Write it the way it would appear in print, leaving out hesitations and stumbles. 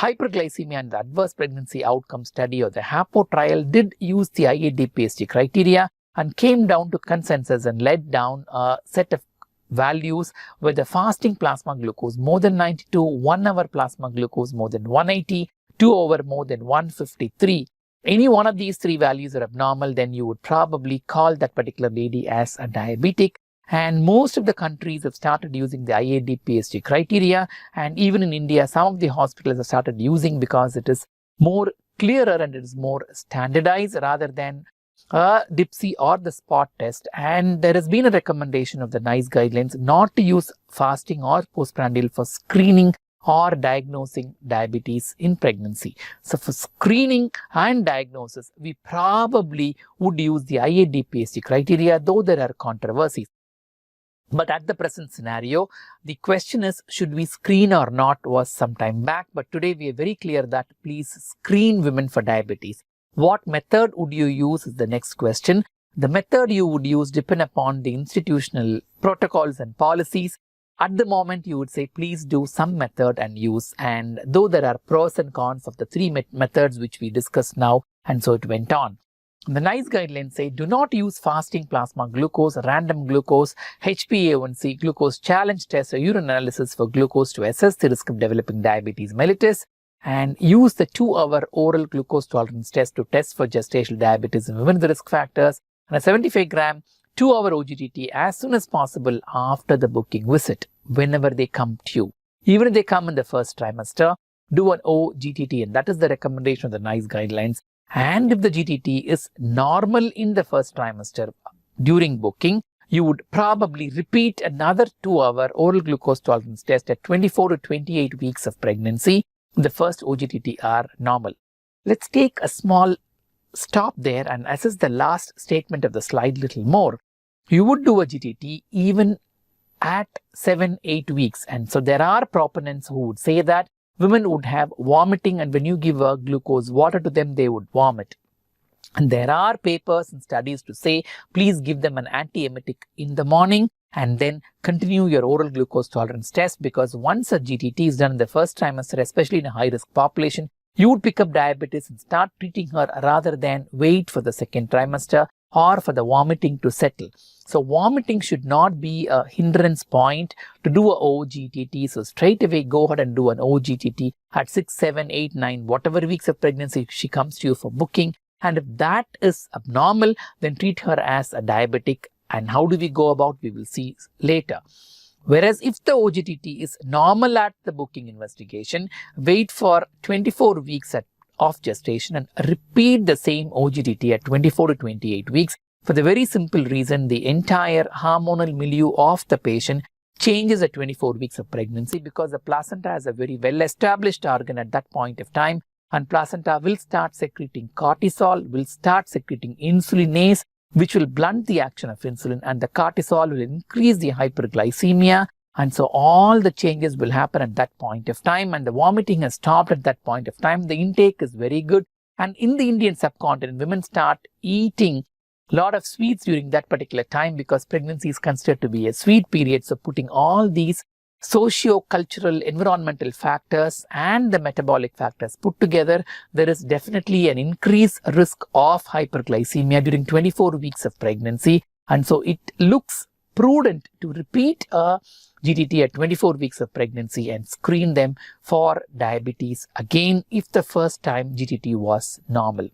hyperglycemia and the adverse pregnancy outcome study or the HAPO trial did use the IADPSG criteria and came down to consensus and led down a set of values where the fasting plasma glucose more than 92, 1 hour plasma glucose more than 180, 2 hour more than 153. Any one of these three values are abnormal, then you would probably call that particular lady as a diabetic. And most of the countries have started using the IADPSG criteria, and even in India, some of the hospitals have started using because it is more clearer and it is more standardized rather than a DIPSI or the spot test. And there has been a recommendation of the NICE guidelines not to use fasting or postprandial for screening or diagnosing diabetes in pregnancy. So for screening and diagnosis, we probably would use the IADPSG criteria, though there are controversies. But at the present scenario, the question is, should we screen or not, was some time back. But today we are very clear that please screen women for diabetes. What method would you use is the next question. The method you would use depend upon the institutional protocols and policies. At the moment, you would say, please do some method and use. And though there are pros and cons of the three methods which we discussed now, and so it went on. The NICE guidelines say, do not use fasting plasma glucose, random glucose, HbA1c, glucose challenge test or urine analysis for glucose to assess the risk of developing diabetes mellitus, and use the 2-hour oral glucose tolerance test to test for gestational diabetes in women with the risk factors, and a 75-gram 2-hour OGTT as soon as possible after the booking visit, whenever they come to you. Even if they come in the first trimester, do an OGTT, and that is the recommendation of the NICE guidelines. And if the GTT is normal in the first trimester during booking, you would probably repeat another 2-hour oral glucose tolerance test at 24 to 28 weeks of pregnancy. The first OGTT are normal. Let's take a small stop there and assess the last statement of the slide a little more. You would do a GTT even at 7-8 weeks. And so there are proponents who would say that women would have vomiting, and when you give a glucose water to them, they would vomit. And there are papers and studies to say, please give them an antiemetic in the morning and then continue your oral glucose tolerance test, because once a GTT is done in the first trimester, especially in a high-risk population, you would pick up diabetes and start treating her rather than wait for the second trimester or for the vomiting to settle. So vomiting should not be a hindrance point to do a OGTT. So straight away go ahead and do an OGTT at 6, 7, 8, 9, whatever weeks of pregnancy she comes to you for booking. And if that is abnormal, then treat her as a diabetic. And how do we go about? We will see later. Whereas if the OGTT is normal at the booking investigation, wait for 24 weeks of gestation and repeat the same OGTT at 24 to 28 weeks. For the very simple reason, the entire hormonal milieu of the patient changes at 24 weeks of pregnancy, because the placenta is a very well-established organ at that point of time, and placenta will start secreting cortisol, will start secreting insulinase, which will blunt the action of insulin, and the cortisol will increase the hyperglycemia. And so all the changes will happen at that point of time, and the vomiting has stopped at that point of time. The intake is very good. And in the Indian subcontinent, women start eating a lot of sweets during that particular time, because pregnancy is considered to be a sweet period. So putting all these socio-cultural, environmental factors and the metabolic factors put together, there is definitely an increased risk of hyperglycemia during 24 weeks of pregnancy. And so it looks prudent to repeat a GTT at 24 weeks of pregnancy and screen them for diabetes again if the first time GTT was normal.